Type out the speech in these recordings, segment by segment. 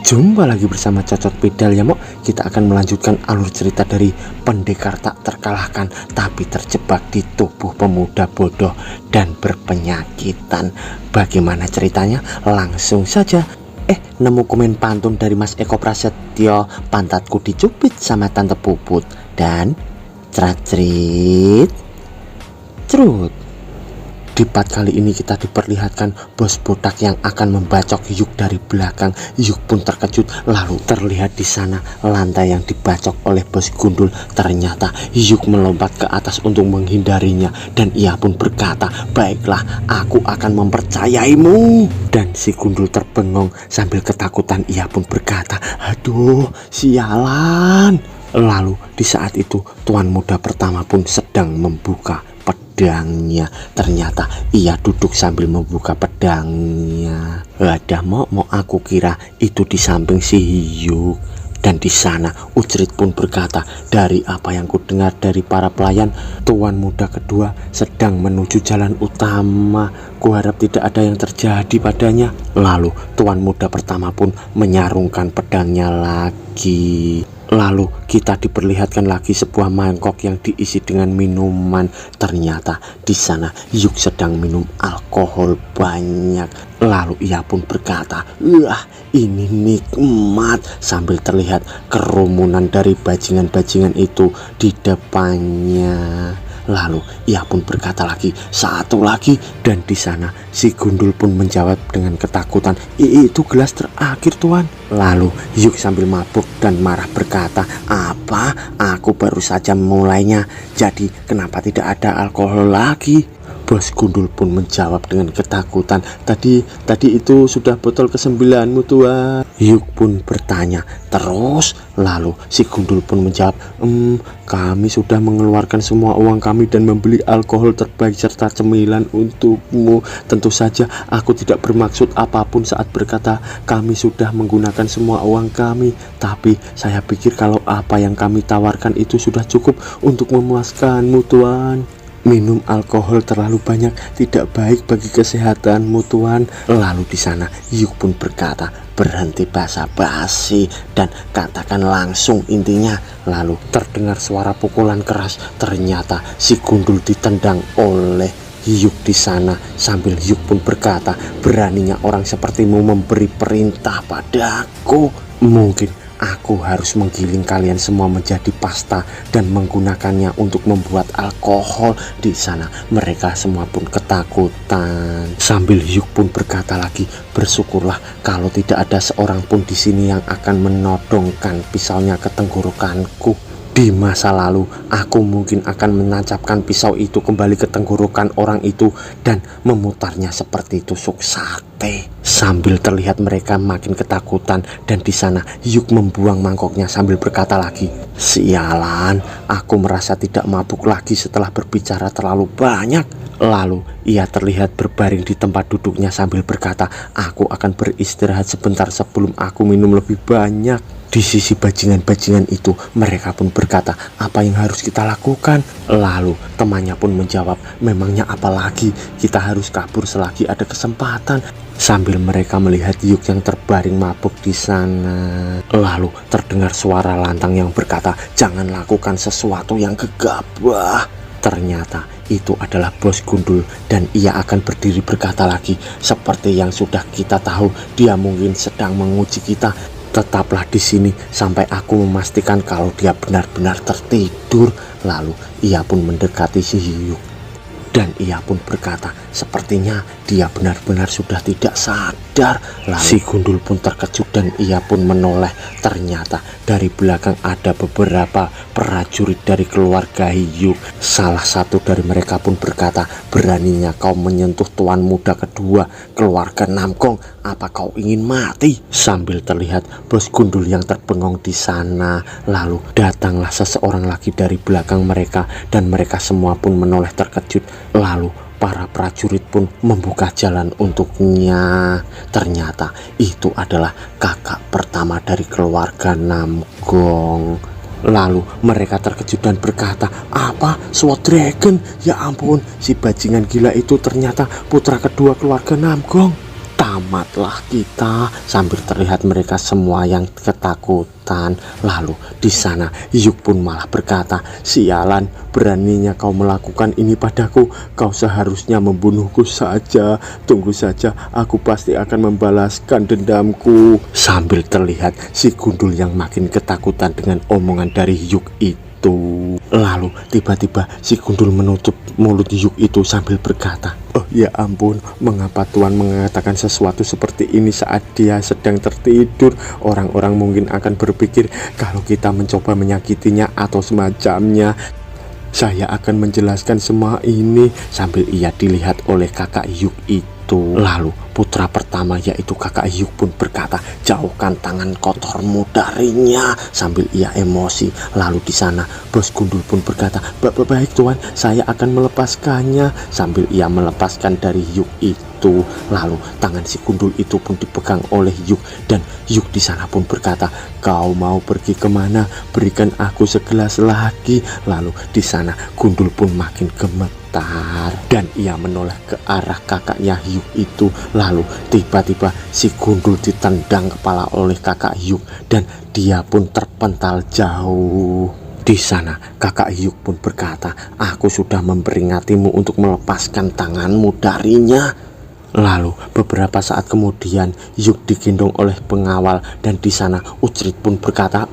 Jumpa lagi bersama Cocot Pedal ya Mok. Kita akan melanjutkan alur cerita dari pendekar tak terkalahkan tapi terjebak di tubuh pemuda bodoh dan berpenyakitan. Bagaimana ceritanya? Langsung saja. Nemu komen pantun dari Mas Eko Prasetyo, pantatku dicubit sama Tante Puput. Dan cerat-cerit cerut. Di part kali ini kita diperlihatkan bos botak yang akan membacok Yuk dari belakang. Yuk pun terkejut, lalu terlihat di sana lantai yang dibacok oleh bos gundul. Ternyata Yuk melompat ke atas untuk menghindarinya dan ia pun berkata, "Baiklah, aku akan mempercayaimu." Dan si gundul terbengong sambil ketakutan. Ia pun berkata, "Aduh, sialan." Lalu di saat itu tuan muda pertama pun sedang membuka pedangnya. Ternyata ia duduk sambil membuka pedangnya. Ada mau aku kira itu di samping si Yuk. Dan di sana Ucrit pun berkata, "Dari apa yang kudengar dari para pelayan, tuan muda kedua sedang menuju jalan utama. Kuharap tidak ada yang terjadi padanya." Lalu tuan muda pertama pun menyarungkan pedangnya lagi. Lalu kita diperlihatkan lagi sebuah mangkok yang diisi dengan minuman. Ternyata di sana Yuk sedang minum alkohol banyak. Lalu ia pun berkata, "Wah, ini nikmat." Sambil terlihat kerumunan dari bajingan-bajingan itu di depannya. Lalu ia pun berkata lagi, "Satu lagi." Dan di sana si gundul pun menjawab dengan ketakutan, "Itu gelas terakhir tuan." Lalu Yuk sambil mabuk dan marah berkata, "Apa? Aku baru saja memulainya. Jadi kenapa tidak ada alkohol lagi?" Bos gundul pun menjawab dengan ketakutan, Tadi itu sudah botol ke-9-mu tuan." Yuk pun bertanya terus. Lalu si gundul pun menjawab, "Kami sudah mengeluarkan semua uang kami dan membeli alkohol terbaik serta cemilan untukmu. Tentu saja aku tidak bermaksud apapun saat berkata kami sudah menggunakan semua uang kami. Tapi saya pikir kalau apa yang kami tawarkan itu sudah cukup untuk memuaskanmu tuan. Minum alkohol terlalu banyak tidak baik bagi kesehatanmu tuan." Lalu di sana Yuk pun berkata, "Berhenti basa-basi dan katakan langsung intinya." Lalu terdengar suara pukulan keras. Ternyata si gundul ditendang oleh Yuk di sana. Sambil Yuk pun berkata, "Beraninya orang sepertimu memberi perintah padaku. Mungkin aku harus menggiling kalian semua menjadi pasta dan menggunakannya untuk membuat alkohol." Di sana mereka semua pun ketakutan. Sambil Yuk pun berkata lagi, "Bersyukurlah kalau tidak ada seorang pun di sini yang akan menodongkan pisaunya ke tenggorokanku. Di masa lalu aku mungkin akan menancapkan pisau itu kembali ke tenggorokan orang itu dan memutarnya seperti tusuk sate." Sambil terlihat mereka makin ketakutan dan di sana Yuk membuang mangkoknya sambil berkata lagi, "Sialan, aku merasa tidak mabuk lagi setelah berbicara terlalu banyak." Lalu ia terlihat berbaring di tempat duduknya sambil berkata, "Aku akan beristirahat sebentar sebelum aku minum lebih banyak." Di sisi bajingan-bajingan itu mereka pun berkata, "Apa yang harus kita lakukan?" Lalu temannya pun menjawab, "Memangnya apa lagi? Kita harus kabur selagi ada kesempatan." Sambil mereka melihat Yuk yang terbaring mabuk di sana. Lalu terdengar suara lantang yang berkata, "Jangan lakukan sesuatu yang gegabah." Ternyata itu adalah bos gundul dan ia akan berdiri berkata lagi, "Seperti yang sudah kita tahu, dia mungkin sedang menguji kita. Tetaplah di sini sampai aku memastikan kalau dia benar-benar tertidur." Lalu ia pun mendekati si Yuk dan ia pun berkata, "Sepertinya dia benar-benar sudah tidak sadar." Lalu si gundul pun terkejut dan ia pun menoleh. Ternyata dari belakang ada beberapa prajurit dari keluarga Yuk. Salah satu dari mereka pun berkata, "Beraninya kau menyentuh tuan muda kedua keluarga Namgong. Apa kau ingin mati?" Sambil terlihat bos gundul yang terbengong di sana. Lalu datanglah seseorang lagi dari belakang mereka dan mereka semua pun menoleh terkejut. Lalu para prajurit pun membuka jalan untuknya. Ternyata itu adalah kakak pertama dari keluarga Namgong. Lalu mereka terkejut dan berkata, "Apa? Sword Dragon? Ya ampun, si bajingan gila itu ternyata putra kedua keluarga Namgong." tamatlah kita. Sambil terlihat mereka semua yang ketakutan. Lalu di sana Hyuk pun malah berkata, sialan, beraninya kau melakukan ini padaku. Kau seharusnya membunuhku saja. Tunggu saja, aku pasti akan membalaskan dendamku. Sambil terlihat si gundul yang makin ketakutan dengan omongan dari Hyuk itu. Lalu tiba-tiba si gundul menutup mulut Hyuk itu sambil berkata, oh ya ampun, mengapa Tuhan mengatakan sesuatu seperti ini saat dia sedang tertidur? Orang-orang mungkin akan berpikir kalau kita mencoba menyakitinya atau semacamnya. Saya akan menjelaskan semua ini. Sambil ia dilihat oleh kakak Hyuk itu. Lalu putra pertama yaitu kakak Hyuk pun berkata, jauhkan tangan kotormu darinya. Sambil ia emosi. Lalu di sana bos gundul pun berkata, baik Tuan, saya akan melepaskannya. Sambil ia melepaskan dari Hyuk itu. Lalu tangan si gundul itu pun dipegang oleh Hyuk, dan Hyuk di sana pun berkata, kau mau pergi kemana? Berikan aku segelas lagi. Lalu di sana gundul pun makin gemetar dan ia menoleh ke arah kakaknya Hyuk itu. Lalu tiba-tiba si gundul ditendang kepala oleh kakak Hyuk dan dia pun terpental jauh. Di sana kakak Hyuk pun berkata, aku sudah memperingatimu untuk melepaskan tanganmu darinya. Lalu beberapa saat kemudian Hyuk digendong oleh pengawal dan di sana Ucrit pun berkata,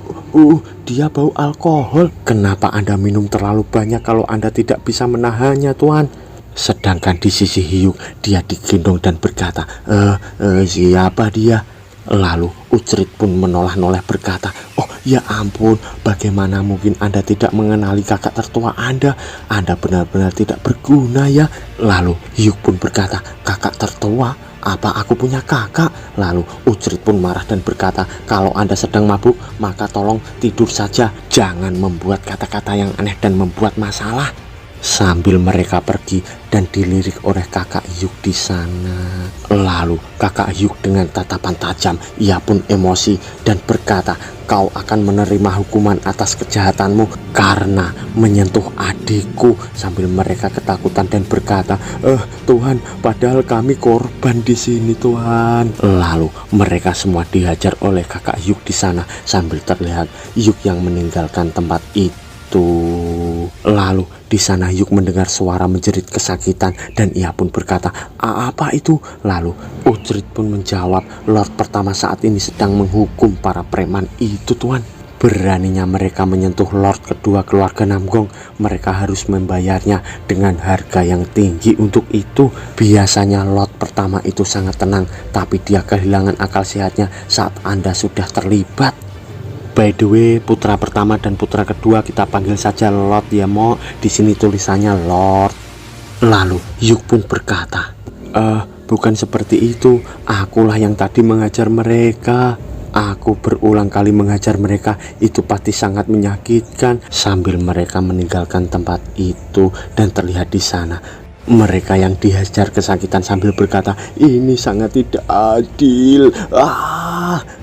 dia bau alkohol. Kenapa Anda minum terlalu banyak kalau Anda tidak bisa menahannya, Tuan? Sedangkan di sisi Hyuk, dia digendong dan berkata, siapa dia? Lalu Ucrit pun menoleh-noleh berkata, oh ya ampun, bagaimana mungkin Anda tidak mengenali kakak tertua Anda? Anda benar-benar tidak berguna ya. Lalu Hyuk pun berkata, kakak tertua? Apa aku punya kakak? Lalu Ucrit pun marah dan berkata, kalau Anda sedang mabuk, maka tolong tidur saja. Jangan membuat kata-kata yang aneh dan membuat masalah. Sambil mereka pergi dan dilirik oleh kakak Hyuk di sana. Lalu kakak Hyuk dengan tatapan tajam, ia pun emosi dan berkata, kau akan menerima hukuman atas kejahatanmu karena menyentuh adikku. Sambil mereka ketakutan dan berkata, Tuhan, padahal kami korban di sini, Tuhan. Lalu mereka semua dihajar oleh kakak Hyuk di sana sambil terlihat Hyuk yang meninggalkan tempat itu. Lalu di sana Hyuk mendengar suara menjerit kesakitan dan ia pun berkata, apa itu? Lalu Ucrit pun menjawab, Lord pertama saat ini sedang menghukum para preman itu, Tuan. Beraninya mereka menyentuh Lord kedua keluarga Namgong, mereka harus membayarnya dengan harga yang tinggi untuk itu. Biasanya Lord pertama itu sangat tenang, tapi dia kehilangan akal sehatnya saat Anda sudah terlibat. By the way, putra pertama dan putra kedua kita panggil saja Lord ya, Mo. Di sini tulisannya Lord. Lalu Hyuk pun berkata, bukan seperti itu. Akulah yang tadi mengajar mereka. Aku berulang kali mengajar mereka. Itu pasti sangat menyakitkan. Sambil mereka meninggalkan tempat itu dan terlihat di sana mereka yang dihajar kesakitan sambil berkata, ini sangat tidak adil.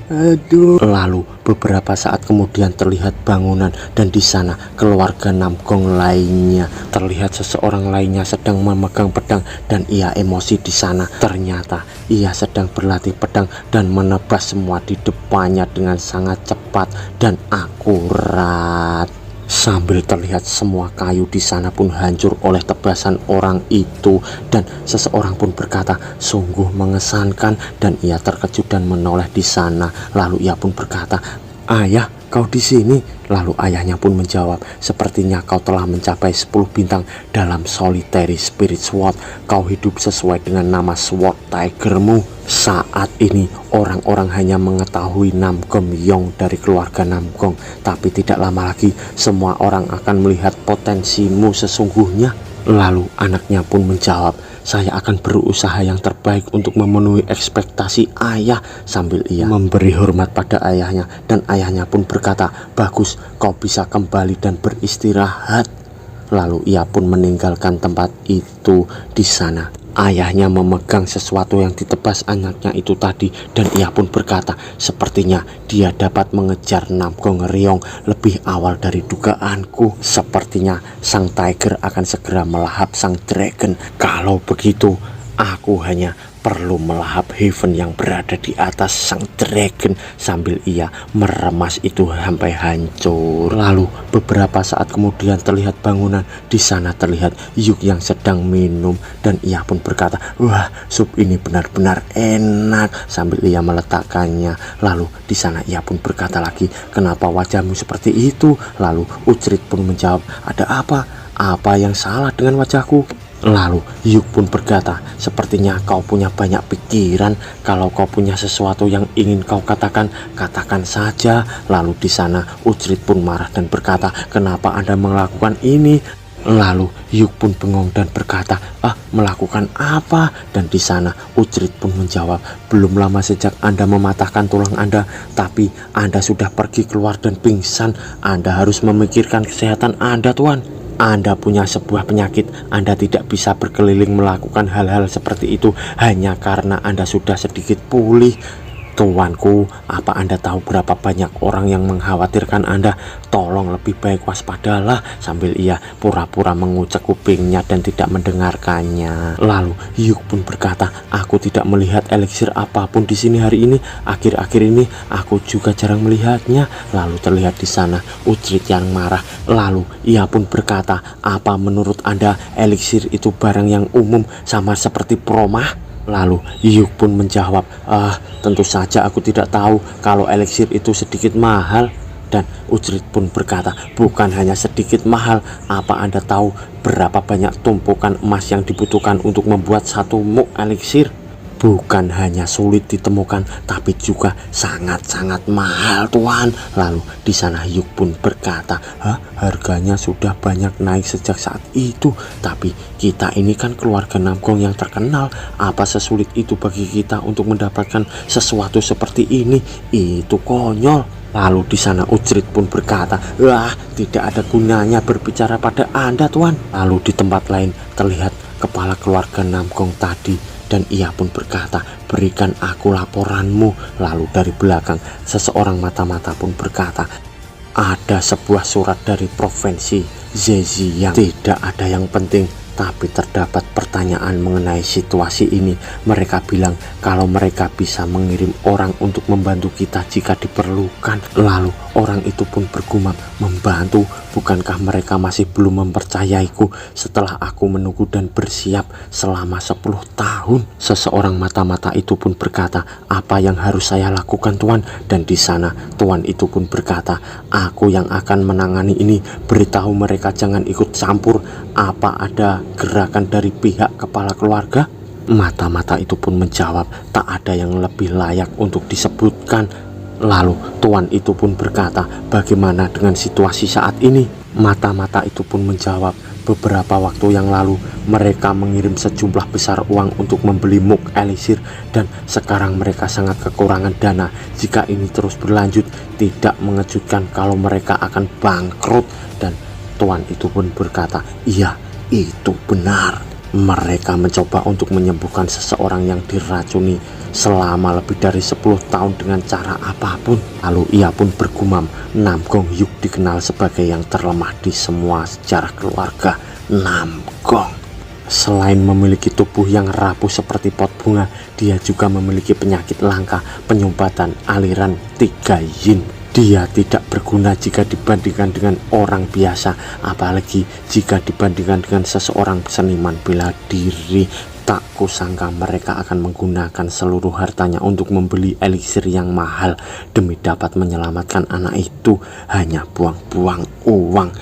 Aduh. Lalu beberapa saat kemudian terlihat bangunan dan di sana keluarga Namgong lainnya. Terlihat seseorang lainnya sedang memegang pedang dan ia emosi di sana. Ternyata ia sedang berlatih pedang dan menebas semua di depannya dengan sangat cepat dan akurat. Sambil terlihat semua kayu di sana pun hancur oleh tebasan orang itu dan seseorang pun berkata, sungguh mengesankan, dan ia terkejut dan menoleh di sana. Lalu ia pun berkata, ayah, kau di sini? Lalu ayahnya pun menjawab, sepertinya kau telah mencapai 10 bintang dalam Solitary Spirit Sword. Kau hidup sesuai dengan nama Sword Tigermu. Saat ini orang-orang hanya mengetahui Namgong Yong dari keluarga Namgong, tapi tidak lama lagi semua orang akan melihat potensimu sesungguhnya. Lalu anaknya pun menjawab, saya akan berusaha yang terbaik untuk memenuhi ekspektasi ayah. Sambil ia memberi hormat pada ayahnya dan ayahnya pun berkata, bagus, kau bisa kembali dan beristirahat. Lalu ia pun meninggalkan tempat itu. Di sana ayahnya memegang sesuatu yang ditebas anaknya itu tadi dan ia pun berkata, sepertinya dia dapat mengejar Namgong Ryong lebih awal dari dugaanku. Sepertinya sang tiger akan segera melahap sang dragon. Kalau begitu aku hanya perlu melahap Heaven yang berada di atas sang dragon sambil ia meremas itu sampai hancur. Lalu beberapa saat kemudian terlihat bangunan. Di sana terlihat Yuk yang sedang minum dan ia pun berkata, "Wah, sup ini benar-benar enak," sambil ia meletakkannya. Lalu di sana ia pun berkata lagi, "Kenapa wajahmu seperti itu?" Lalu Ucrit pun menjawab, "Ada apa? Apa yang salah dengan wajahku?" Lalu Yuk pun berkata, "Sepertinya kau punya banyak pikiran. Kalau kau punya sesuatu yang ingin kau katakan, katakan saja." Lalu di sana Ucrit pun marah dan berkata, "Kenapa Anda melakukan ini?" Lalu Yuk pun bengong dan berkata, "Melakukan apa?" Dan di sana Ucrit pun menjawab, "Belum lama sejak Anda mematahkan tulang Anda, tapi Anda sudah pergi keluar dan pingsan. Anda harus memikirkan kesehatan Anda, Tuan. Anda punya sebuah penyakit. Anda tidak bisa berkeliling melakukan hal-hal seperti itu hanya karena Anda sudah sedikit pulih. Tuanku, apa Anda tahu berapa banyak orang yang mengkhawatirkan Anda? Tolong lebih baik waspadalah." Sambil ia pura-pura mengucek kupingnya dan tidak mendengarkannya. Lalu Yuk pun berkata, "Aku tidak melihat eliksir apapun di sini hari ini. Akhir-akhir ini aku juga jarang melihatnya." Lalu terlihat di sana Ucrit yang marah. Lalu ia pun berkata, "Apa menurut Anda eliksir itu barang yang umum sama seperti promah?" Lalu Yuk pun menjawab, "Tentu saja aku tidak tahu kalau eliksir itu sedikit mahal." Dan Ucrit pun berkata, "Bukan hanya sedikit mahal, apa Anda tahu berapa banyak tumpukan emas yang dibutuhkan untuk membuat satu muk eliksir? Bukan hanya sulit ditemukan, tapi juga sangat-sangat mahal, Tuan." Lalu di sana Yuk pun berkata, "Harganya sudah banyak naik sejak saat itu, tapi kita ini kan keluarga Namgong yang terkenal. Apa sesulit itu bagi kita untuk mendapatkan sesuatu seperti ini? Itu konyol." Lalu di sana Ucrit pun berkata, "Tidak ada gunanya berbicara pada Anda, Tuan." Lalu di tempat lain terlihat kepala keluarga Namgong tadi, dan ia pun berkata, "Berikan aku laporanmu." Lalu dari belakang seseorang mata-mata pun berkata, "Ada sebuah surat dari provinsi Zhejiang. Tidak ada yang penting, tapi terdapat pertanyaan mengenai situasi ini. Mereka bilang kalau mereka bisa mengirim orang untuk membantu kita jika diperlukan." Lalu orang itu pun bergumam, "Membantu? Bukankah mereka masih belum mempercayaiku setelah aku menunggu dan bersiap selama 10 tahun?" Seseorang mata-mata itu pun berkata, "Apa yang harus saya lakukan, Tuan?" Dan di sana Tuan itu pun berkata, "Aku yang akan menangani ini. Beritahu mereka jangan ikut campur. Apa ada gerakan dari pihak kepala keluarga?" Mata-mata itu pun menjawab, "Tak ada yang lebih layak untuk disebutkan." Lalu Tuan itu pun berkata, "Bagaimana dengan situasi saat ini?" Mata-mata itu pun menjawab, "Beberapa waktu yang lalu mereka mengirim sejumlah besar uang untuk membeli muk eliksir, dan sekarang mereka sangat kekurangan dana. Jika ini terus berlanjut, tidak mengejutkan kalau mereka akan bangkrut." Dan Tuan itu pun berkata, "Iya, itu benar. Mereka mencoba untuk menyembuhkan seseorang yang diracuni selama lebih dari 10 tahun dengan cara apapun." Lalu ia pun bergumam, "Namgong Yuk dikenal sebagai yang terlemah di semua sejarah keluarga Namgong. Selain memiliki tubuh yang rapuh seperti pot bunga, dia juga memiliki penyakit langka, penyumbatan aliran 3 yin. Dia tidak berguna jika dibandingkan dengan orang biasa, apalagi jika dibandingkan dengan seseorang seniman bela diri. Tak kusangka mereka akan menggunakan seluruh hartanya untuk membeli eliksir yang mahal demi dapat menyelamatkan anak itu. Hanya buang-buang uang.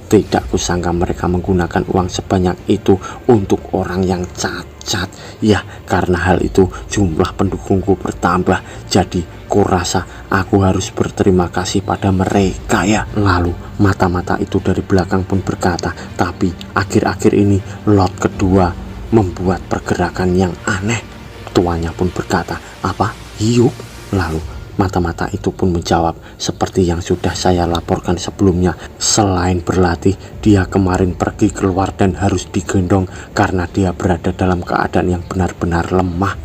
Tidak kusangka mereka menggunakan uang sebanyak itu untuk orang yang cacat. Ya, karena hal itu jumlah pendukungku bertambah. Jadi kurasa aku harus berterima kasih pada mereka ya." Lalu mata-mata itu dari belakang pun berkata, "Tapi akhir-akhir ini lot kedua membuat pergerakan yang aneh." Tuannya pun berkata, "Apa? Yuk?" Lalu mata-mata itu pun menjawab, "Seperti yang sudah saya laporkan sebelumnya, selain berlatih, dia kemarin pergi keluar dan harus digendong karena dia berada dalam keadaan yang benar-benar lemah.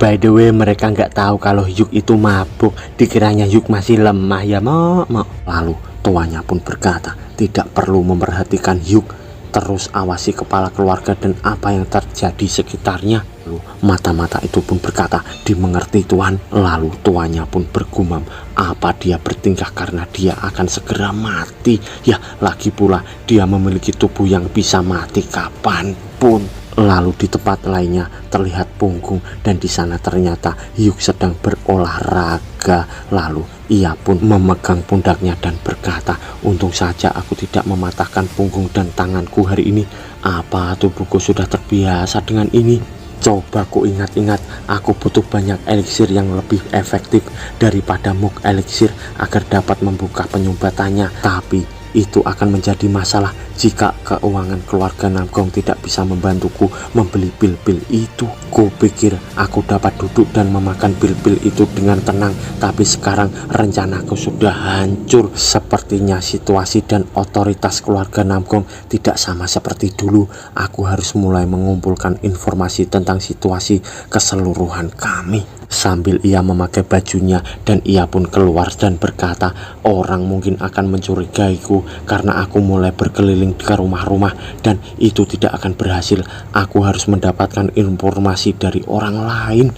By the way, mereka nggak tahu kalau Yuk itu mabuk. Dikiranya Yuk masih lemah ya, Mo. Lalu tuannya pun berkata, "Tidak perlu memperhatikan Yuk. Terus awasi kepala keluarga dan apa yang terjadi sekitarnya." Lalu mata-mata itu pun berkata, dimengerti tuan. Lalu tuannya pun bergumam, apa dia bertingkah karena dia akan segera mati? Ya lagi pula dia memiliki tubuh yang bisa mati kapanpun. Lalu di tempat lainnya terlihat punggung dan di sana ternyata Hyuk sedang berolahraga. Lalu ia pun memegang pundaknya dan berkata, untung saja aku tidak mematahkan punggung dan tanganku hari ini. Apa tubuhku sudah terbiasa dengan ini? Coba ku ingat-ingat, aku butuh banyak eliksir yang lebih efektif daripada muk eliksir agar dapat membuka penyumbatannya. Tapi itu akan menjadi masalah jika keuangan keluarga Namgong tidak bisa membantuku membeli pil-pil itu. Ku pikir aku dapat duduk dan memakan pil-pil itu dengan tenang, tapi sekarang rencanaku sudah hancur. Sepertinya situasi dan otoritas keluarga Namgong tidak sama seperti dulu. Aku harus mulai mengumpulkan informasi tentang situasi keseluruhan kami. Sambil ia memakai bajunya dan ia pun keluar dan berkata, orang mungkin akan mencurigaiku karena aku mulai berkeliling ke rumah-rumah dan itu tidak akan berhasil. Aku harus mendapatkan informasi dari orang lain.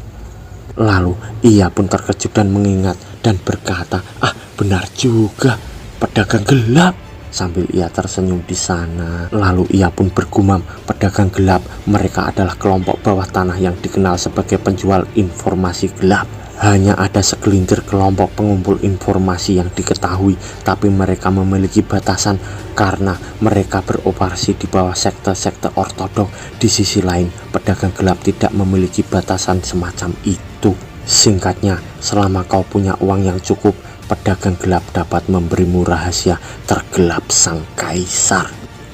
Lalu ia pun terkejut dan mengingat dan berkata, ah benar juga, pedagang gelap. Sambil ia tersenyum di sana. Lalu ia pun bergumam, pedagang gelap, mereka adalah kelompok bawah tanah yang dikenal sebagai penjual informasi gelap. Hanya ada segelintir kelompok pengumpul informasi yang diketahui, tapi mereka memiliki batasan karena mereka beroperasi di bawah sekte-sekte ortodok. Di sisi lain, pedagang gelap tidak memiliki batasan semacam itu. Singkatnya, selama kau punya uang yang cukup, pedagang gelap dapat memberimu rahasia tergelap sang kaisar.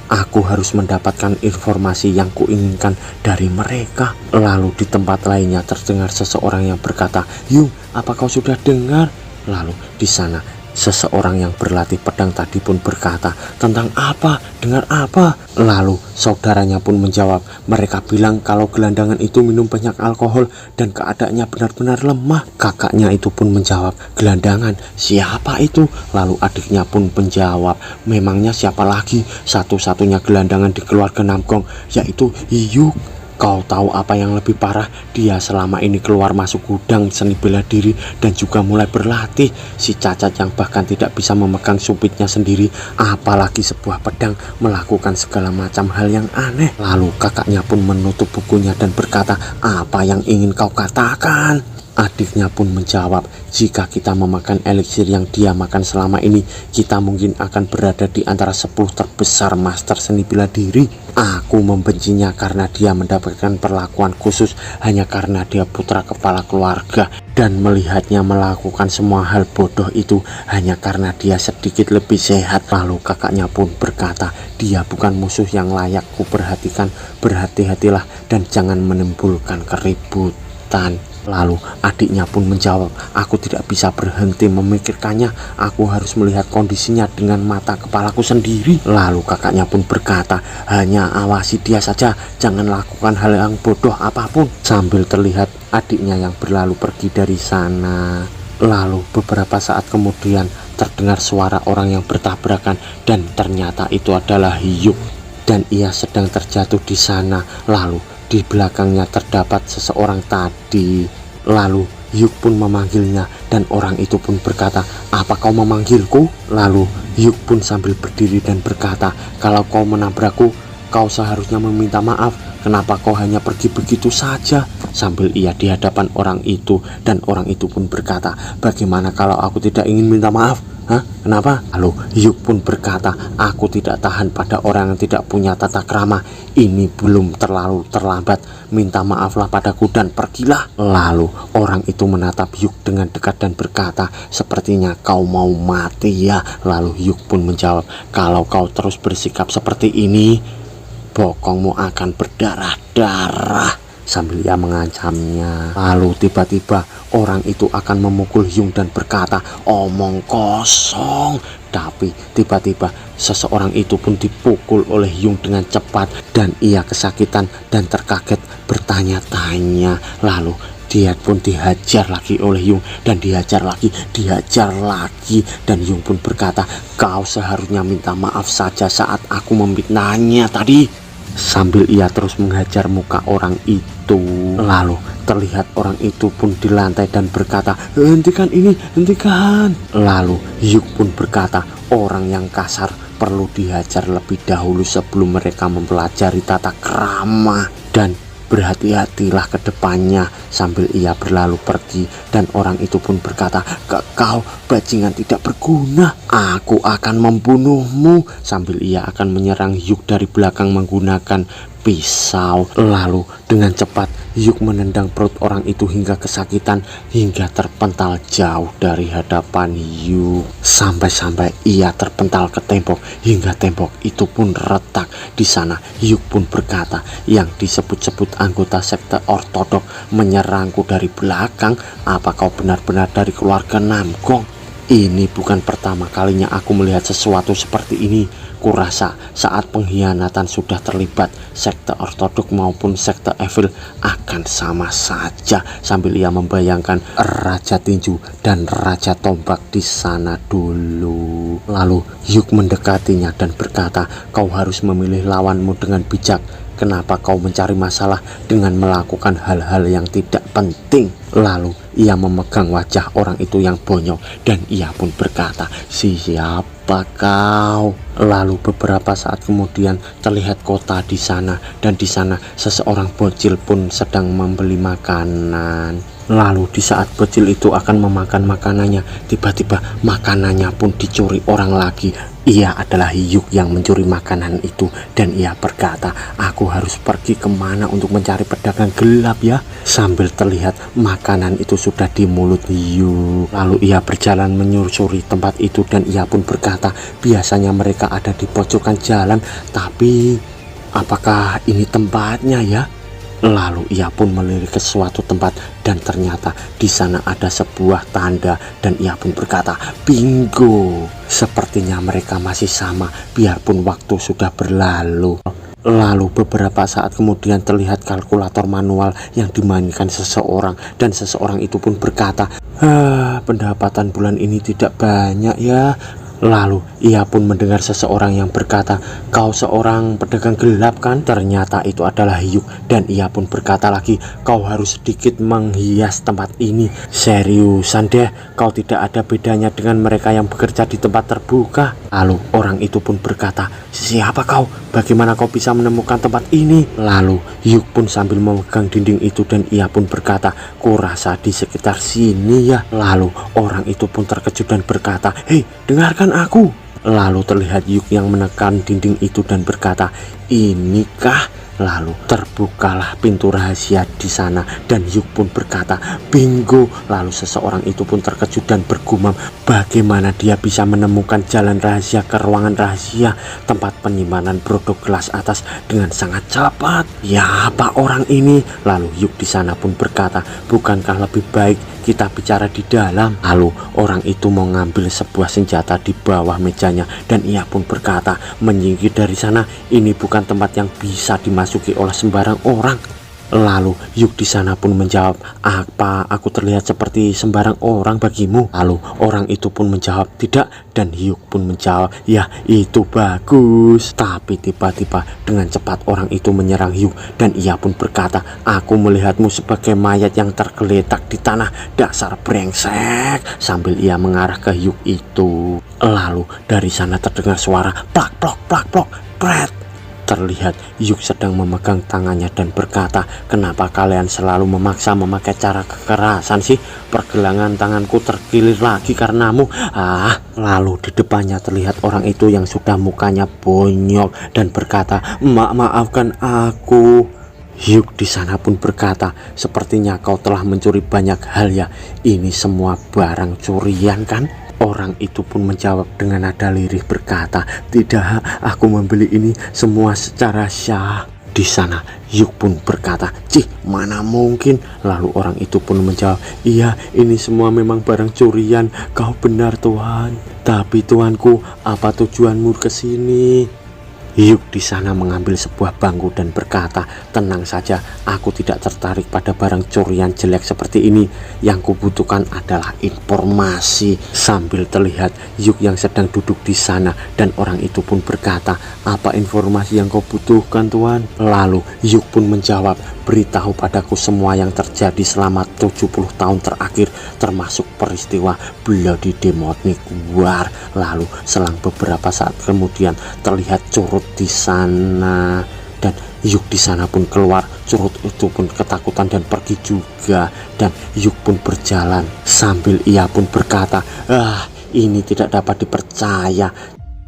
Aku harus mendapatkan informasi yang kuinginkan dari mereka. Lalu di tempat lainnya terdengar seseorang yang berkata, Yung, apa kau sudah dengar? Lalu di sana seseorang yang berlatih pedang tadi pun berkata, tentang apa? Dengar apa? Lalu saudaranya pun menjawab, mereka bilang kalau gelandangan itu minum banyak alkohol dan keadaannya benar-benar lemah. Kakaknya itu pun menjawab, gelandangan? Siapa itu? Lalu adiknya pun menjawab, memangnya siapa lagi? Satu-satunya gelandangan di keluarga Namgong, yaitu Hyuk. Kau tahu apa yang lebih parah? Dia selama ini keluar masuk gudang seni bela diri dan juga mulai berlatih. Si cacat yang bahkan tidak bisa memegang sumpitnya sendiri, apalagi sebuah pedang, melakukan segala macam hal yang aneh. Lalu kakaknya pun menutup bukunya dan berkata, apa yang ingin kau katakan? Adiknya pun menjawab, jika kita memakan eliksir yang dia makan selama ini, kita mungkin akan berada di antara 10 terbesar master seni bela diri. Aku membencinya karena dia mendapatkan perlakuan khusus hanya karena dia putra kepala keluarga, dan melihatnya melakukan semua hal bodoh itu hanya karena dia sedikit lebih sehat. Lalu kakaknya pun berkata, dia bukan musuh yang layak ku perhatikan, berhati-hatilah dan jangan menimbulkan keributan. Lalu adiknya pun menjawab, aku tidak bisa berhenti memikirkannya, aku harus melihat kondisinya dengan mata kepalaku sendiri. Lalu kakaknya pun berkata, hanya awasi dia saja, jangan lakukan hal yang bodoh apapun. Sambil terlihat adiknya yang berlalu pergi dari sana. Lalu beberapa saat kemudian terdengar suara orang yang bertabrakan dan ternyata itu adalah Hyuk dan ia sedang terjatuh di sana. Lalu di belakangnya terdapat seseorang tadi. Lalu Hyuk pun memanggilnya dan orang itu pun berkata, apa kau memanggilku? Lalu Hyuk pun sambil berdiri dan berkata, kalau kau menabrakku, kau seharusnya meminta maaf. Kenapa kau hanya pergi begitu saja? Sambil ia di hadapan orang itu dan orang itu pun berkata, bagaimana kalau aku tidak ingin minta maaf? Hah? Kenapa? Lalu Hyuk pun berkata, aku tidak tahan pada orang yang tidak punya tata krama. Ini belum terlalu terlambat. Minta maaflah padaku dan pergilah. Lalu orang itu menatap Hyuk dengan dekat dan berkata, sepertinya kau mau mati ya. Lalu Hyuk pun menjawab, kalau kau terus bersikap seperti ini, bokongmu akan berdarah-darah. Sambil ia mengancamnya. Lalu tiba-tiba orang itu akan memukul Hyuk dan berkata, omong kosong. Tapi tiba-tiba seseorang itu pun dipukul oleh Hyuk dengan cepat dan ia kesakitan dan terkaget bertanya-tanya. Lalu dia pun dihajar lagi oleh Hyuk dan dihajar lagi dan Hyuk pun berkata, kau seharusnya minta maaf saja saat aku memfitnahnya tadi. sambil ia terus menghajar muka orang itu. Lalu terlihat orang itu pun di lantai dan berkata, hentikan ini, hentikan. Lalu Hyuk pun berkata, orang yang kasar perlu dihajar lebih dahulu sebelum mereka mempelajari tata krama, dan berhati-hatilah ke depannya. Sambil ia berlalu pergi dan orang itu pun berkata, kau bajingan tidak berguna, aku akan membunuhmu. Sambil ia akan menyerang Hyuk dari belakang menggunakan pisau. Lalu dengan cepat Hyuk menendang perut orang itu hingga kesakitan, hingga terpental jauh dari hadapan Hyuk. Sampai-sampai ia terpental ke tembok hingga tembok itu pun retak. Di sana Hyuk pun berkata, yang disebut-sebut anggota sekte ortodok menyerangku dari belakang, apa kau benar-benar dari keluarga Namgong? Ini bukan pertama kalinya aku melihat sesuatu seperti ini. Kurasa saat pengkhianatan sudah terlibat, sekte ortodok maupun sekte evil akan sama saja. Sambil ia membayangkan Raja Tinju dan Raja Tombak di sana dulu. Lalu Hyuk mendekatinya dan berkata, kau harus memilih lawanmu dengan bijak. Kenapa kau mencari masalah dengan melakukan hal-hal yang tidak penting? Lalu ia memegang wajah orang itu yang bonyok dan ia pun berkata, siapa kau? Lalu beberapa saat kemudian terlihat kota di sana, dan di sana seseorang bocil pun sedang membeli makanan. Lalu di saat bocil itu akan memakan makanannya, tiba-tiba makanannya pun dicuri orang lagi. Ia adalah Hyuk yang mencuri makanan itu, dan ia berkata, aku harus pergi kemana untuk mencari pedagang gelap ya. Sambil terlihat makanan itu sudah di mulut Hyuk. Lalu ia berjalan menyusuri tempat itu dan ia pun berkata, biasanya mereka ada di pojokan jalan, tapi apakah ini tempatnya ya? Lalu ia pun melirik ke suatu tempat dan ternyata di sana ada sebuah tanda dan ia pun berkata, bingo, sepertinya mereka masih sama biarpun waktu sudah berlalu. Lalu beberapa saat kemudian terlihat kalkulator manual yang dimainkan seseorang dan seseorang itu pun berkata, pendapatan bulan ini tidak banyak ya. Lalu ia pun mendengar seseorang yang berkata, kau seorang pedagang gelap kan? Ternyata itu adalah Hyuk, dan ia pun berkata lagi, kau harus sedikit menghias tempat ini. Seriusan deh, kau tidak ada bedanya dengan mereka yang bekerja di tempat terbuka. Lalu orang itu pun berkata, siapa kau? Bagaimana kau bisa menemukan tempat ini? Lalu Hyuk pun sambil memegang dinding itu dan ia pun berkata, kurasa di sekitar sini ya. Lalu orang itu pun terkejut dan berkata, hei, dengarkan aku. Lalu terlihat Hyuk yang menekan dinding itu dan berkata, inikah? Lalu terbukalah pintu rahasia di sana dan Hyuk pun berkata, bingo. Lalu seseorang itu pun terkejut dan bergumam, bagaimana dia bisa menemukan jalan rahasia ke ruangan rahasia tempat penyimpanan produk kelas atas dengan sangat cepat. Ya, apa orang ini? Lalu Hyuk di sana pun berkata, bukankah lebih baik kita bicara di dalam? Lalu orang itu mau ngambil sebuah senjata di bawah mejanya dan ia pun berkata, menyingkir dari sana, ini bukan tempat yang bisa dimasuki oleh sembarang orang. Lalu Hyuk di sana pun menjawab, apa aku terlihat seperti sembarang orang bagimu? Lalu orang itu pun menjawab, tidak. Dan Hyuk pun menjawab, ya itu bagus. Tapi tiba-tiba dengan cepat orang itu menyerang Hyuk dan ia pun berkata, aku melihatmu sebagai mayat yang tergeletak di tanah, dasar brengsek. Sambil ia mengarah ke Hyuk itu. Lalu dari sana terdengar suara plak plok plak plok pret. Terlihat Hyuk sedang memegang tangannya dan berkata, kenapa kalian selalu memaksa memakai cara kekerasan sih? Pergelangan tanganku terkilir lagi karenamu. Lalu di depannya terlihat orang itu yang sudah mukanya bonyok dan berkata, maafkan aku. Hyuk di sana pun berkata, sepertinya kau telah mencuri banyak hal ya. Ini semua barang curian kan? Orang itu pun menjawab dengan nada lirih berkata, tidak, aku membeli ini semua secara syah. Di sana Hyuk pun berkata, cih, mana mungkin? Lalu orang itu pun menjawab, iya, ini semua memang barang curian. Kau benar Tuhan. Tapi Tuanku, apa tujuanmu ke sini? Hyuk di sana mengambil sebuah bangku dan berkata, "Tenang saja, aku tidak tertarik pada barang curian jelek seperti ini. Yang kubutuhkan adalah informasi." Sambil terlihat Hyuk yang sedang duduk di sana, dan orang itu pun berkata, "Apa informasi yang kau butuhkan, Tuan?" Lalu Hyuk pun menjawab, "Beritahu padaku semua yang terjadi selama 70 tahun terakhir, termasuk peristiwa Bloody Demonic War." Lalu selang beberapa saat kemudian terlihat Curut di sana, dan Hyuk di sana pun keluar. Curut itu pun ketakutan dan pergi juga, dan Hyuk pun berjalan sambil ia pun berkata, "Ini tidak dapat dipercaya."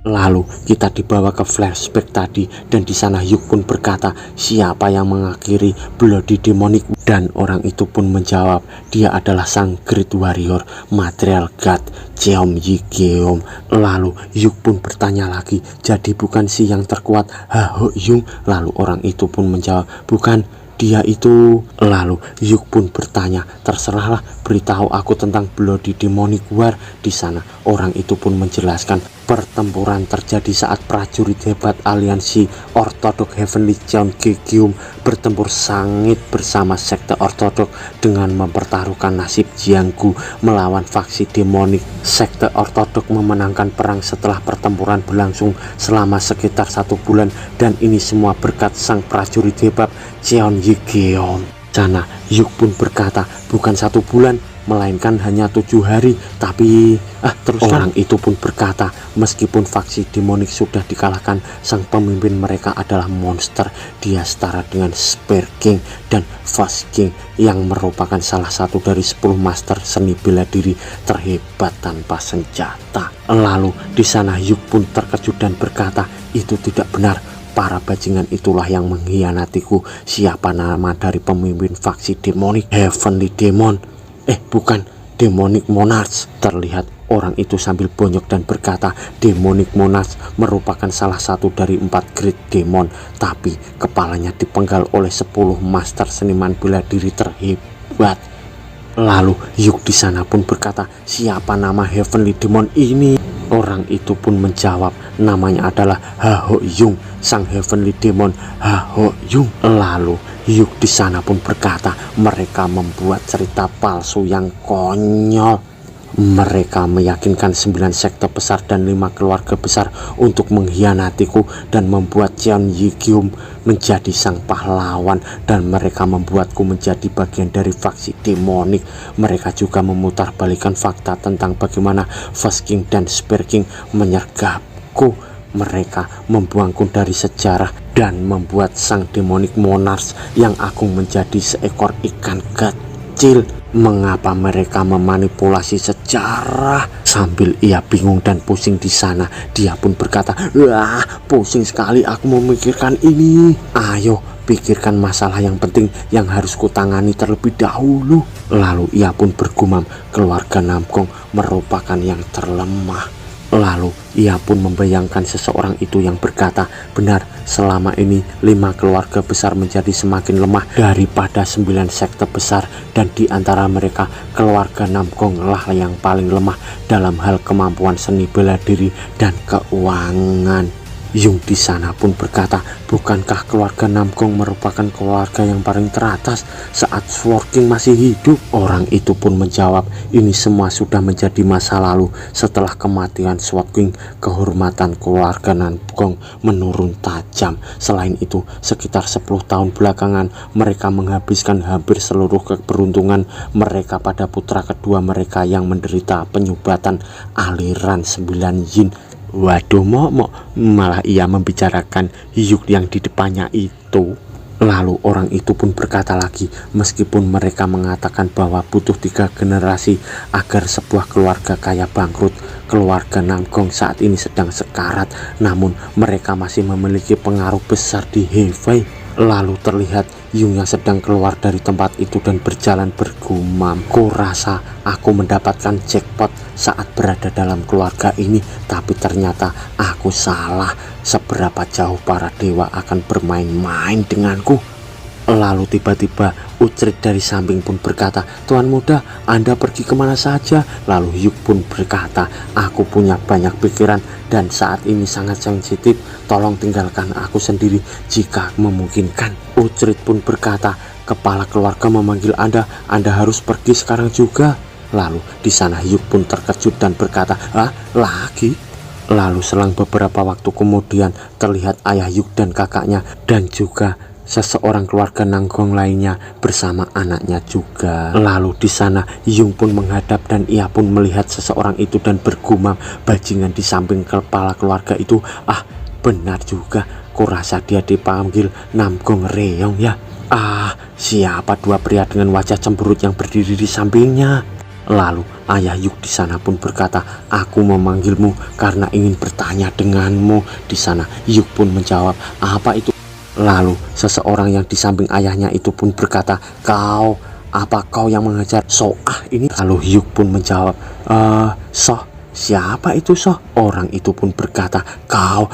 Lalu kita dibawa ke flashback tadi, dan di sana Hyuk pun berkata, "Siapa yang mengakhiri Bloody Demonic?" Dan orang itu pun menjawab, "Dia adalah sang Great Warrior Material God Cheom Yi-geom." Lalu Hyuk pun bertanya lagi, "Jadi bukan si yang terkuat Ha Ho Yung?" Lalu orang itu pun menjawab, "Bukan, dia itu." Lalu Hyuk pun bertanya, "Terserahlah, beritahu aku tentang Bloody Demonic War." Di sana orang itu pun menjelaskan pertempuran terjadi saat prajurit hebat aliansi ortodok Heavenly Cheon Gi-geum bertempur sengit bersama sekte ortodok dengan mempertaruhkan nasib Jianggu melawan faksi demonik. Sekte ortodok memenangkan perang setelah pertempuran berlangsung selama sekitar 1 bulan, dan ini semua berkat sang prajurit hebat Cheon Yi-geum. Sana Hyuk pun berkata, "Bukan 1 bulan, melainkan hanya 7 hari. Tapi terus orang itu pun berkata, meskipun faksi demonik sudah dikalahkan, sang pemimpin mereka adalah monster. Dia setara dengan Spear King dan Fast King yang merupakan salah satu dari 10 master seni bela diri terhebat tanpa senjata." Lalu di sana Hyuk pun terkejut dan berkata, "Itu tidak benar. Para bajingan itulah yang mengkhianatiku." "Siapa nama dari pemimpin faksi demonik?" "Heavenly Demon." Bukan, Demonic Monarch." Terlihat orang itu sambil bonyok dan berkata, "Demonic Monarch merupakan salah satu dari 4 Great Demon, tapi kepalanya dipenggal oleh 10 master seniman bela diri terhebat." Lalu Hyuk di sana pun berkata, "Siapa nama Heavenly Demon ini?" Orang itu pun menjawab, "Namanya adalah Ha Ho Yung, sang Heavenly Demon Ha Ho Yung." Lalu Hyuk di sana pun berkata, "Mereka membuat cerita palsu yang konyol. Mereka meyakinkan 9 sekte besar dan 5 keluarga besar untuk mengkhianatiku dan membuat Cheon Yi-geum menjadi sang pahlawan, dan mereka membuatku menjadi bagian dari faksi demonik. Mereka juga memutarbalikkan fakta tentang bagaimana Fast King dan Spear King menyergapku. Mereka membuangku dari sejarah dan membuat sang Demonic Monarch yang agung menjadi seekor ikan kecil. Mengapa mereka memanipulasi sejarah?" Sambil ia bingung dan pusing di sana, dia pun berkata, "Pusing sekali aku memikirkan ini. Ayo, pikirkan masalah yang penting yang harus kutangani terlebih dahulu." Lalu ia pun bergumam, "Keluarga Namgong merupakan yang terlemah." Lalu ia pun membayangkan seseorang itu yang berkata, "Benar, selama ini 5 keluarga besar menjadi semakin lemah daripada 9 sekte besar, dan di antara mereka keluarga Namgong lah yang paling lemah dalam hal kemampuan seni bela diri dan keuangan." Yung di sana pun berkata, "Bukankah keluarga Namgong merupakan keluarga yang paling teratas saat Sword King masih hidup?" Orang itu pun menjawab, "Ini semua sudah menjadi masa lalu. Setelah kematian Sword King, kehormatan keluarga Namgong menurun tajam. Selain itu, sekitar 10 tahun belakangan mereka menghabiskan hampir seluruh keberuntungan mereka pada putra kedua mereka yang menderita penyubatan aliran 9 yin." Waduh, malah ia membicarakan Hyuk yang di depannya itu. Lalu orang itu pun berkata lagi, "Meskipun mereka mengatakan bahwa butuh 3 generasi agar sebuah keluarga kaya bangkrut, keluarga Namgong saat ini sedang sekarat, namun mereka masih memiliki pengaruh besar di Hefei." Lalu terlihat Yung yang sedang keluar dari tempat itu dan berjalan bergumam, "Kurasa aku mendapatkan jackpot saat berada dalam keluarga ini, tapi ternyata aku salah. Seberapa jauh para dewa akan bermain-main denganku?" Lalu tiba-tiba Ucrit dari samping pun berkata, "Tuan muda, Anda pergi kemana saja?" Lalu Yuk pun berkata, "Aku punya banyak pikiran dan saat ini sangat sensitif. Tolong tinggalkan aku sendiri jika memungkinkan." Ucrit pun berkata, "Kepala keluarga memanggil Anda harus pergi sekarang juga." Lalu di sana Yuk pun terkejut dan berkata, "Ah, lagi?" Lalu selang beberapa waktu kemudian terlihat ayah Yuk dan kakaknya dan juga seseorang keluarga Nanggong lainnya bersama anaknya juga. Lalu di sana Yung pun menghadap dan ia pun melihat seseorang itu dan bergumam, bajingan di samping kepala keluarga itu. "Ah, benar juga, kurasa dia dipanggil Namgong Reyong ya. Ah, siapa dua pria dengan wajah cemberut yang berdiri di sampingnya?" Lalu ayah Yuk di sana pun berkata, "Aku memanggilmu karena ingin bertanya denganmu." Di sana Yuk pun menjawab, "Apa itu?" Lalu seseorang yang di samping ayahnya itu pun berkata, Apa kau yang mengejar Soah ini?" Lalu Yuk pun menjawab, Soh, siapa itu Soh?" Orang itu pun berkata,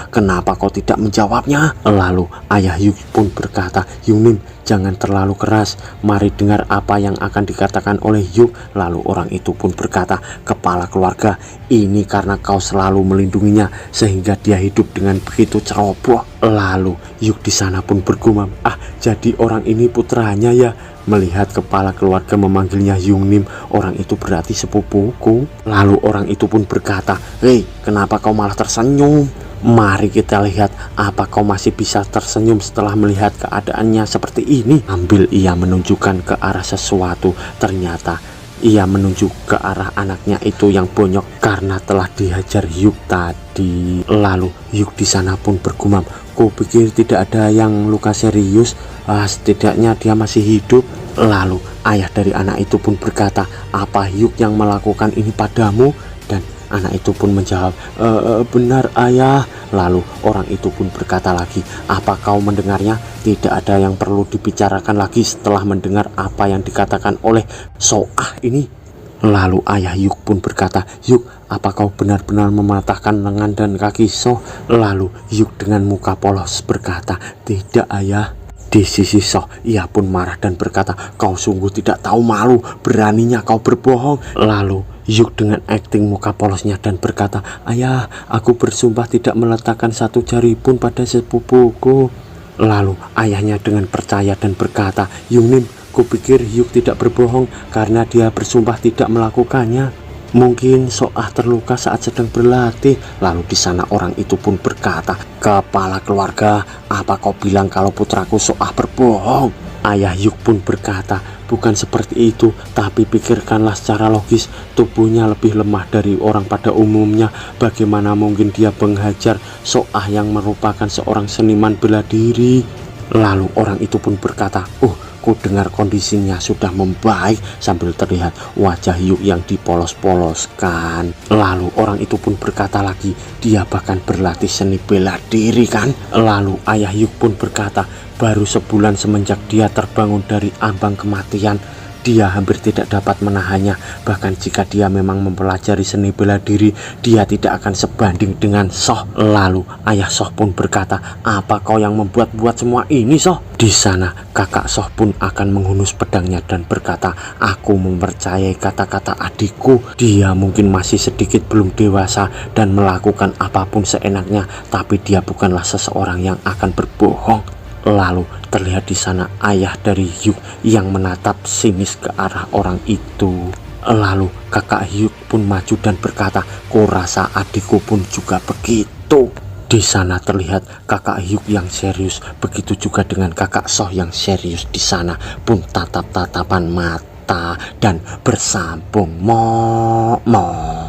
Kenapa kau tidak menjawabnya?" Lalu ayah Yuk pun berkata, "Yungnim, jangan terlalu keras, mari dengar apa yang akan dikatakan oleh Yuk." Lalu orang itu pun berkata, "Kepala keluarga, ini karena kau selalu melindunginya sehingga dia hidup dengan begitu ceroboh." Lalu Yuk di sana pun bergumam, "Ah, jadi orang ini putranya ya." Melihat kepala keluarga memanggilnya Yungnim, orang itu berarti sepupuku. Lalu orang itu pun berkata, "Hei, kenapa kau malah tersenyum? Mari kita lihat apa kau masih bisa tersenyum setelah melihat keadaannya seperti ini." Ambil ia menunjukkan ke arah sesuatu, ternyata ia menunjuk ke arah anaknya itu yang bonyok karena telah dihajar Yuk tadi. Lalu Yuk di sana pun bergumam, "Kupikir tidak ada yang luka serius, setidaknya dia masih hidup." Lalu ayah dari anak itu pun berkata, "Apa Yuk yang melakukan ini padamu?" Dan anak itu pun menjawab, "Benar ayah." Lalu orang itu pun berkata lagi, "Apa kau mendengarnya? Tidak ada yang perlu dibicarakan lagi setelah mendengar apa yang dikatakan oleh Soah ini." Lalu ayah Yuk pun berkata, "Yuk, apa kau benar-benar mematahkan lengan dan kaki Soh?" Lalu Yuk dengan muka polos berkata, "Tidak ayah." Di sisi Soh, ia pun marah dan berkata, "Kau sungguh tidak tahu malu, beraninya kau berbohong." Lalu Yuk dengan akting muka polosnya dan berkata, "Ayah, aku bersumpah tidak meletakkan satu jari pun pada sepupuku." Lalu ayahnya dengan percaya dan berkata, "Yungnim, kupikir Yuk tidak berbohong karena dia bersumpah tidak melakukannya. Mungkin Soah terluka saat sedang berlatih." Lalu di sana orang itu pun berkata, "Kepala keluarga, apa kau bilang kalau putraku Soah berbohong?" Ayah Yuk pun berkata, "Bukan seperti itu, tapi pikirkanlah secara logis, tubuhnya lebih lemah dari orang pada umumnya. Bagaimana mungkin dia menghajar Soah yang merupakan seorang seniman bela diri?" Lalu orang itu pun berkata, ku dengar kondisinya sudah membaik," sambil terlihat wajah Yuk yang dipolos-poloskan. Lalu orang itu pun berkata lagi, "Dia bahkan berlatih seni bela diri kan?" Lalu ayah Yuk pun berkata, "Baru sebulan semenjak dia terbangun dari ambang kematian, dia hampir tidak dapat menahannya. Bahkan jika dia memang mempelajari seni bela diri, dia tidak akan sebanding dengan Soh." Lalu ayah Soh pun berkata, "Apa kau yang membuat-buat semua ini Soh?" Di sana kakak Soh pun akan menghunus pedangnya dan berkata, "Aku mempercayai kata-kata adikku. Dia mungkin masih sedikit belum dewasa dan melakukan apapun seenaknya, tapi dia bukanlah seseorang yang akan berbohong." Lalu terlihat di sana ayah dari Yuk yang menatap sinis ke arah orang itu. Lalu kakak Yuk pun maju dan berkata, "Kurasa adikku pun juga begitu." Di sana terlihat kakak Yuk yang serius, begitu juga dengan kakak Soh yang serius. Di sana pun tatap-tatapan mata dan bersambung mo.